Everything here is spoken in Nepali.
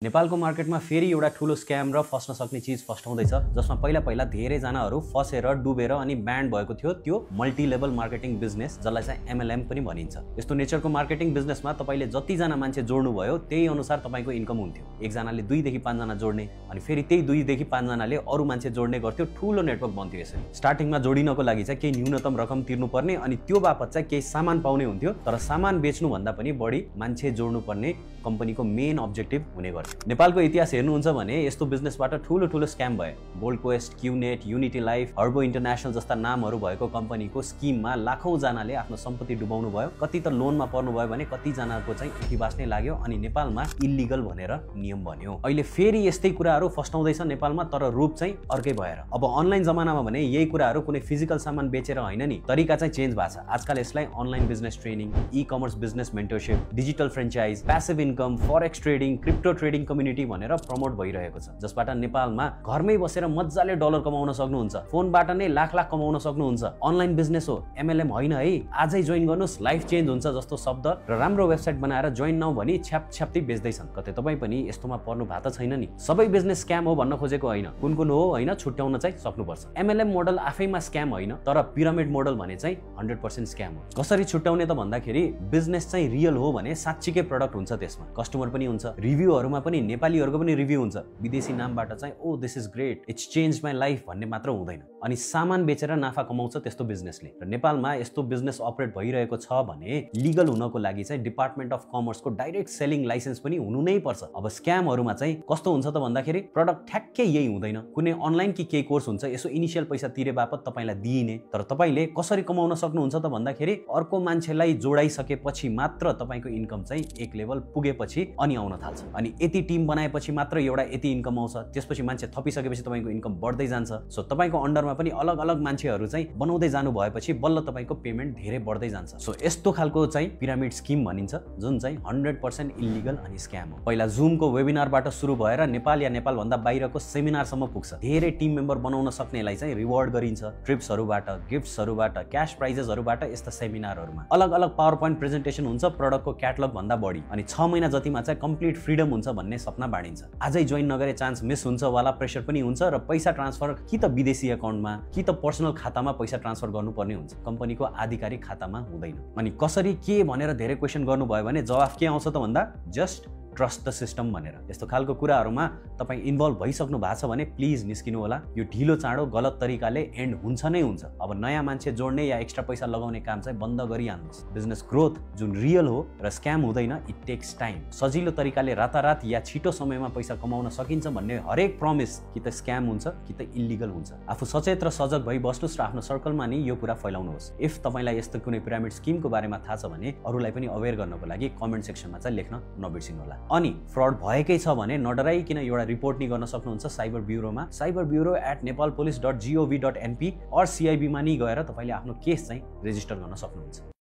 नेपालको मार्केटमा फेरि एउटा ठूलो स्क्याम र फस्न सक्ने चीज फस्टाउँदैछ जसमा पहिला धेरै जनाहरु फसेर डुबेर अनि ब्यान्ड भएको थियो त्यो मल्टी लेभल मार्केटिङ बिजनेस जसलाई चाहिँ एमएलएम पनि भनिन्छ। यस्तो नेचरको मार्केटिङ बिजनेसमा तपाईले जति जना मान्छे जोड्नु भयो त्यही अनुसार तपाईको इन्कम हुन्थ्यो। एक जनाले 2 देखि 5 जना जोड्ने अनि फेरि त्यही 2 देखि 5 जनाले अरु मान्छे जोड्ने गर्थ्यो। ठूलो नेटवर्क बन्थ्यो यसरी। स्टार्टिङमा जोडिनको लागि चाहिँ केही न्यूनतम रकम तिर्नुपर्ने अनि त्यो बापत चाहिँ केही सामान पाउने हुन्थ्यो। तर सामान बेच्नु भन्दा पनि बढी मान्छे जोड्नु पर्ने कम्पनीको मेन अब्जेक्टिभ हुने गर्छ। नेपालको इतिहास हेर्नुहुन्छ भने यस्तो बिजनेसबाट ठूलो स्क्याम भए। Gold quest, क्युनेट, unity life, हर्बो international जस्ता नामहरु भएको कम्पनीको स्किममा लाखौं जनाले आफ्नो सम्पत्ति डुबाउनु भयो। कति त लोनमा पर्नु भयो भने कति जनाको चाहिँ उठी बास्ने लाग्यो अनि नेपालमा इल्लिगल भनेर नियम बन्यो। अहिले फेरि यस्तै कुराहरु फस्टाउँदैछ नेपालमा तर रूप चाहिँ अर्कै भएर। अब अनलाइन जमानामा भने यही कुराहरु कुनै फिजिकल सामान बेचेर हैन नि, तरिका चाहिँ चेन्ज भएको छ। आजकल यसलाई online business training, ecommerce business mentorship, digital franchise, passive income, forex trading, crypto trading community भनेर प्रमोट भइरहेको छ। जसबाट नेपालमा घरमै बसेर मज्जाले डलर कमाउन सक्नुहुन्छ। फोनबाट नै लाख कमाउन सक्नुहुन्छ। अनलाइन बिजनेस हो, एमएलएम होइन है। आजै जोइन गर्नुस्, लाइफ चेन्ज हुन्छ जस्तो शब्द र राम्रो वेबसाइट बनाएर जोइन नौ भनी छ्याप्छ्याप्ती बेच्दैछन्। कतै तपाई पनि यस्तोमा पर्नु भएको छैन नि? सबै बिजनेस स्क्याम हो भन्न खोजेको होइन, कुन हो होइन छुट्याउन चाहिँ सक्नुपर्छ। एमएलएम मोडल आफैमा स्क्याम होइन तर पिरामिड मोडल भने चाहिँ 100% स्क्याम हो। कसरी छुट्याउने त भन्दाखेरि बिजनेस चाहिँ रियल हो भने साच्चीकै प्रोडक्ट हुन्छ, त्यसमा कस्टमर पनि हुन्छ, रिभ्यूहरुमा पनि नेपालीहरुको पनि रिभ्यू हुन्छ। विदेशी नामबाट चाहिँ oh this is great, it's change my life भन्ने मात्र हुँदैन। अनि सामान बेचेर नाफा कमाउँछ त्यस्तो बिजनेसले। र नेपालमा यस्तो बिजनेस अपरेट भइरहेको छ भने लिगल हुनको लागि चाहिँ डिपार्टमेन्ट अफ कमर्सको डाइरेक्ट सेलिङ लाइसेन्स पनि हुनु नै पर्छ। अब स्क्यामहरुमा चाहिँ कस्तो हुन्छ त भन्दाखेरि प्रोडक्ट ठ्याक्कै यही हुँदैन। कुनै अनलाइन कि केही कोर्स हुन्छ, यसो इनिशियल पैसा तिरे बापत तपाईलाई दिइने। तर तपाईले कसरी कमाउन सक्नुहुन्छ त भन्दाखेरि अर्को मान्छेलाई जोडाइसकेपछि मात्र तपाईको इन्कम चाहिँ एक लेभल पुगेपछि अनि आउन थाल्छ। अनि यति टिम बनाएपछि मात्र एउटा यति इन्कम आउँछ। त्यसपछि मान्छे थपिसकेपछि तपाईको इन्कम बढ्दै जान्छ। सो तपाईको अन्डरमा पनि अलग मान्छेहरु चाहिँ बनाउँदै जानु भएपछि बल्ल तपाईको पेमेन्ट धेरै बढ्दै जान्छ। सो यस्तो खालको चाहिँ पिरामिड स्किम भनिन्छ जुन चाहिँ 100% इल्लिगल अनि स्क्याम हो। पहिला जुमको वेबिनारबाट सुरु भएर नेपाल या नेपाल भन्दा बाहिरको सेमिनारसम्म पुग्छ। धेरै टिम मेम्बर बनाउन सक्नेलाई चाहिँ रिवार्ड गरिन्छ, ट्रिप्सहरुबाट, गिफ्ट्सहरुबाट, क्याश प्राइजेसहरुबाट। यस्ता सेमिनारहरुमा अलग पावर पोइन्ट प्रेजेन्टेसन हुन्छ प्रोडक्टको क्याटलग भन्दा बढी अनि 6 महिना जतिमा चाहिँ कम्प्लिट फ्रिडम हुन्छ भन्ने सपना बाँडिन्छ। आजै जोइन नगरे चान्स मिस हुन्छ वाला प्रेसर पनि हुन्छ र पैसा ट्रान्सफर कि त विदेशी अकाउन्टमा कि त पर्सनल खातामा पैसा ट्रान्सफर गर्नुपर्ने हुन्छ, कम्पनीको आधिकारिक खातामा हुँदैन। अनि कसरी के भनेर धेरै क्वेशन गर्नुभयो भने जवाफ के आउँछ त भन्दा जस्ट ट्रस्ट द सिस्टम भनेर। यस्तो खालको कुराहरुमा तपाई इन्भल्भ भइसक्नु भएको छ भने प्लिज निस्किनु होला। यो ढिलो चाँडो गलत तरिकाले एन्ड हुन्छ नै हुन्छ। अब नयाँ मान्छे जोड्ने या एक्स्ट्रा पैसा लगाउने काम चाहिँ बन्द गरिहाल्नुहोस्। बिजनेस ग्रोथ जुन रियल हो र स्क्याम हुँदैन, इट टेक्स टाइम। सजिलो तरिकाले रातारात या छिटो समयमा पैसा कमाउन सकिन्छ भन्ने हरेक प्रमिस कि त स्क्याम हुन्छ कि त इल्लिगल हुन्छ। आफू सचेत र सजग भई बस्नुस् र आफ्नो सर्कलमा नि यो कुरा फैलाउनुहोस्। इफ तपाईलाई यस्तो कुनै पिरामिड स्किमको बारेमा थाहा छ भने अरूलाई पनि अवेयर गर्नको लागि कमेन्ट सेक्सनमा चाहिँ लेख्न नबिर्सिनु होला। अनि फ्रड भएकै छ भने नडराइकिन एउटा रिपोर्ट नि गर्न सक्नुहुन्छ साइबर ब्युरोमा, cyberbureau@nepalpolice.gov.np or CIB मा नि गएर तपाईले आफ्नो केस चाहिँ रेजिस्टर गर्न सक्नुहुन्छ।